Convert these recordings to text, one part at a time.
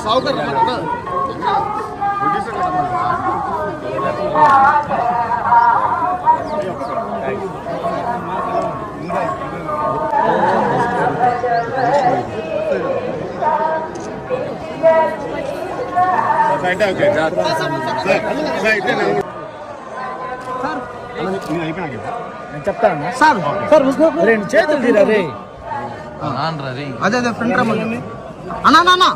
साहूकर చెప్తాను sir sir రెండు చేతులు తీరా రే అదే అదే ఫ్రంట్ రమ్మని అన్నా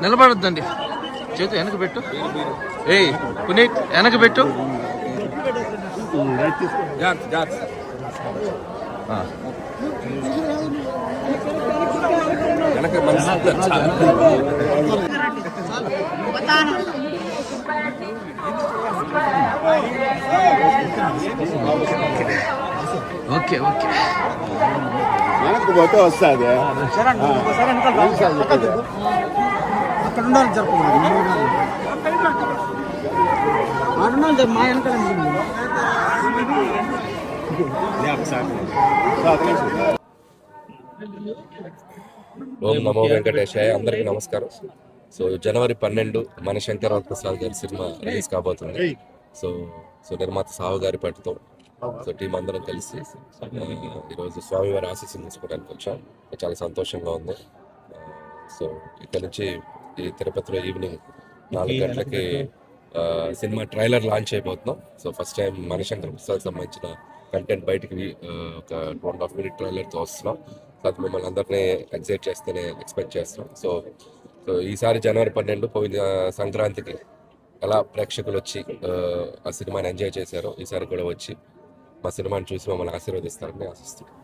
నిలబడొద్దండి, చేతు వెనక పెట్టు. ఏయ్ పునీత్ వెనక పెట్టు. ఓకే ఓకే వెనక్కి పోతే వస్తుంది. అక్కడ ఉండాలి జరుపుకోవాలి మా వెనకాల ఓం నమో వెంకటేశాయ. అందరికీ నమస్కారం. సో జనవరి 12 మనశంకర ప్రసాద్ గారి సినిమా రిలీజ్ కాబోతుంది. సో నిర్మాత సాహు గారి పట్టుతో టీం అందరం కలిసి ఈరోజు స్వామివారి ఆశీస్సులు తీసుకోవడానికి వచ్చాం. చాలా సంతోషంగా ఉంది. సో ఇక్కడ నుంచి ఈ తిరుపతిలో ఈవినింగ్ 4 గంటలకి సినిమా ట్రైలర్ లాంచ్ అయిపోతున్నాం. సో ఫస్ట్ టైం మనశంకర ప్రసాద్ సంబంధించిన కంటెంట్ బయటికి ఒక 2.5 minute ట్రైలర్తో వస్తున్నాం. సో అది మిమ్మల్ని అందరినీ ఎగ్జైట్ చేస్తేనే ఎక్స్పెక్ట్ చేస్తున్నాం. సో ఈసారి జనవరి 12 పోయిన సంక్రాంతికి ఎలా ప్రేక్షకులు వచ్చి ఆ సినిమాని ఎంజాయ్ చేశారో ఈసారి కూడా వచ్చి మా సినిమాని చూసి మమ్మల్ని ఆశీర్వదిస్తారని ఆశిస్తున్నాం.